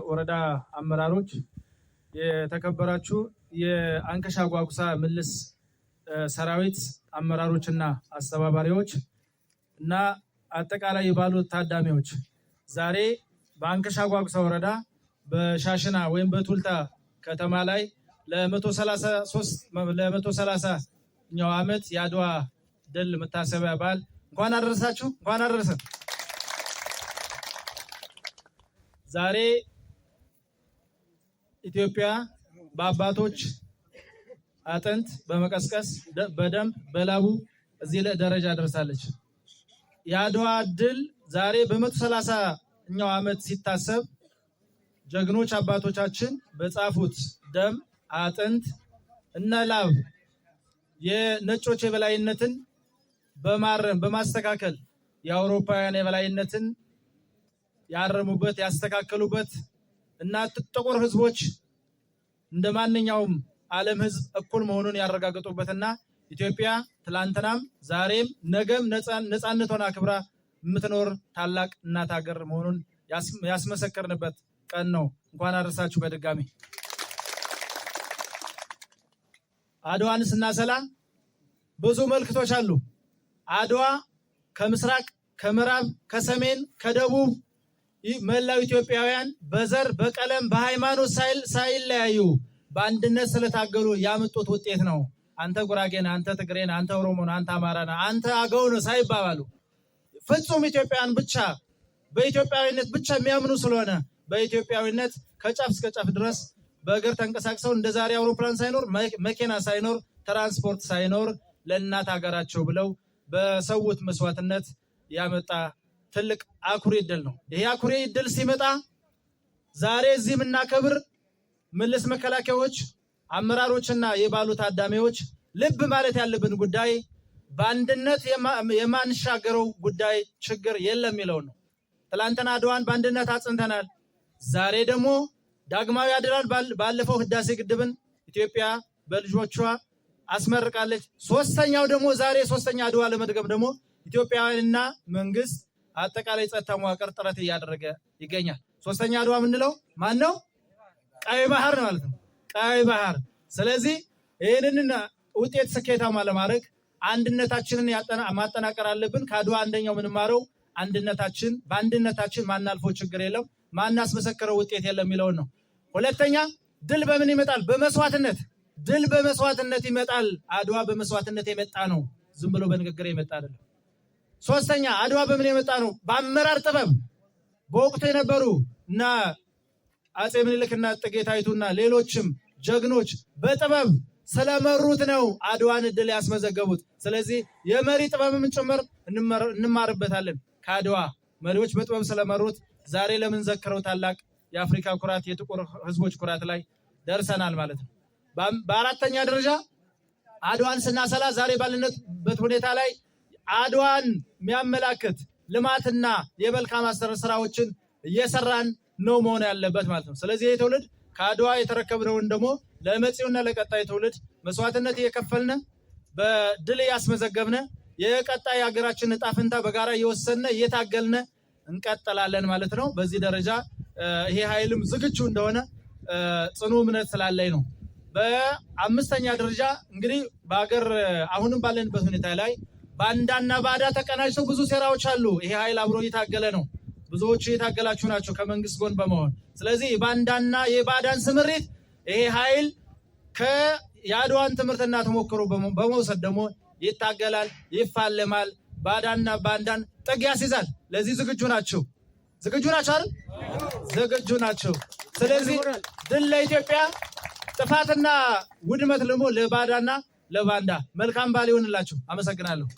ወረዳ አመራሮች የተከበራችሁ የአንከሻ ጓጉሳ ምልስ ሰራዊት አመራሮችና አስተባባሪዎች እና አጠቃላይ የባሉ ታዳሚዎች ዛሬ በአንከሻ ጓጉሳ ወረዳ በሻሽና ወይም በቱልታ ከተማ ላይ ለ130ኛው ዓመት የአድዋ ድል መታሰቢያ በዓል እንኳን አደረሳችሁ እንኳን አደረሰን። ዛሬ ኢትዮጵያ በአባቶች አጥንት በመቀስቀስ በደም በላቡ እዚህ ደረጃ ደርሳለች። የአድዋ ድል ዛሬ በ130ኛው ዓመት ሲታሰብ ጀግኖች አባቶቻችን በጻፉት ደም አጥንት እና ላብ የነጮች የበላይነትን በማረም በማስተካከል የአውሮፓውያን የበላይነትን ያረሙበት ያስተካከሉበት እና ጥቁር ህዝቦች እንደማንኛውም ዓለም ህዝብ እኩል መሆኑን ያረጋግጡበትና ኢትዮጵያ ትላንትናም ዛሬም ነገም ነፃነቷን አክብራ የምትኖር ታላቅ እናት ሀገር መሆኑን ያስመሰከርንበት ቀን ነው። እንኳን አደረሳችሁ በድጋሚ። አድዋን ስናሰላ ብዙ መልክቶች አሉ። አድዋ ከምስራቅ ከምዕራብ ከሰሜን ከደቡብ መላው ኢትዮጵያውያን በዘር በቀለም በሃይማኖት ሳይለያዩ በአንድነት ስለታገሉ ያመጡት ውጤት ነው። አንተ ጉራጌ ነህ፣ አንተ ትግሬ ነህ፣ አንተ ኦሮሞ ነህ፣ አንተ አማራ ነህ፣ አንተ አገው ነህ ሳይባባሉ ፍጹም ኢትዮጵያውያን ብቻ በኢትዮጵያዊነት ብቻ የሚያምኑ ስለሆነ በኢትዮጵያዊነት ከጫፍ እስከ ጫፍ ድረስ በእግር ተንቀሳቅሰው እንደዛሬ አውሮፕላን ሳይኖር መኪና ሳይኖር ትራንስፖርት ሳይኖር ለእናት ሀገራቸው ብለው በሰውት መስዋዕትነት ያመጣ ትልቅ አኩሪ ድል ነው። ይሄ አኩሪ ድል ሲመጣ ዛሬ እዚህ የምናከብር ምልስ መከላከያዎች አመራሮችና የባሉ ታዳሚዎች ልብ ማለት ያለብን ጉዳይ በአንድነት የማንሻገረው ጉዳይ ችግር የለም የሚለው ነው። ትላንትና አድዋን በአንድነት አጽንተናል። ዛሬ ደግሞ ዳግማዊ አድዋን ባለፈው ህዳሴ ግድብን ኢትዮጵያ በልጆቿ አስመርቃለች። ሶስተኛው ደግሞ ዛሬ ሶስተኛ አድዋ ለመድገም ደግሞ ኢትዮጵያውያንና መንግስት አጠቃላይ ጸጥታ መዋቅር ጥረት እያደረገ ይገኛል። ሶስተኛ አድዋ የምንለው ማን ነው? ቀይ ባህር ነው ማለት ነው። ቀይ ባህር። ስለዚህ ይህንን ውጤት ስኬታማ ለማድረግ አንድነታችንን ማጠናከር አለብን። ከአድዋ አንደኛው የምንማረው አንድነታችን፣ በአንድነታችን ማናልፈው ችግር የለም፣ ማናስመሰክረው ውጤት የለም የሚለውን ነው። ሁለተኛ ድል በምን ይመጣል? በመስዋዕትነት። ድል በመስዋዕትነት ይመጣል። አድዋ በመስዋዕትነት የመጣ ነው፣ ዝም ብሎ በንግግር የመጣ አይደለም። ሶስተኛ አድዋ በምን የመጣ ነው? በአመራር ጥበብ። በወቅቱ የነበሩ እና አጼ ምኒልክና እቴጌ ጣይቱና ሌሎችም ጀግኖች በጥበብ ስለመሩት ነው አድዋን ድል ያስመዘገቡት። ስለዚህ የመሪ ጥበብም ጭምር እንማርበታለን ከአድዋ መሪዎች በጥበብ ስለመሩት ዛሬ ለምንዘክረው ታላቅ የአፍሪካ ኩራት የጥቁር ህዝቦች ኩራት ላይ ደርሰናል ማለት ነው። በአራተኛ ደረጃ አድዋን ስናሰላ ዛሬ ባለንበት ሁኔታ ላይ አድዋን የሚያመላክት ልማትና የመልካም አስተዳደር ስራዎችን እየሰራን ነው መሆን ያለበት ማለት ነው። ስለዚህ ይህ ትውልድ ከአድዋ የተረከብነውን ደግሞ ለመጪውና ለቀጣይ ትውልድ መስዋዕትነት እየከፈልነ በድል ያስመዘገብነ የቀጣይ ሀገራችን ዕጣ ፈንታ በጋራ እየወሰነ እየታገልነ እንቀጥላለን ማለት ነው። በዚህ ደረጃ ይሄ ኃይልም ዝግጁ እንደሆነ ጽኑ እምነት ስላለኝ ነው። በአምስተኛ ደረጃ እንግዲህ በአገር አሁንም ባለንበት ሁኔታ ላይ ባንዳና ባዳ ተቀናጅተው ብዙ ሴራዎች አሉ። ይሄ ኃይል አብሮ እየታገለ ነው። ብዙዎቹ እየታገላችሁ ናቸው ከመንግስት ጎን በመሆን። ስለዚህ ባንዳና የባዳን ስምሪት ይሄ ኃይል የአድዋን ትምህርትና ተሞክሮ በመውሰድ ደግሞ ይታገላል፣ ይፋለማል፣ ባዳና ባንዳን ጥግ ያስይዛል። ለዚህ ዝግጁ ናቸው? ዝግጁ ናቸው አይደል? ዝግጁ ናቸው። ስለዚህ ድል ለኢትዮጵያ፣ ጥፋትና ውድመት ደግሞ ለባዳና ለባንዳ። መልካም በዓል ይሁንላችሁ። አመሰግናለሁ።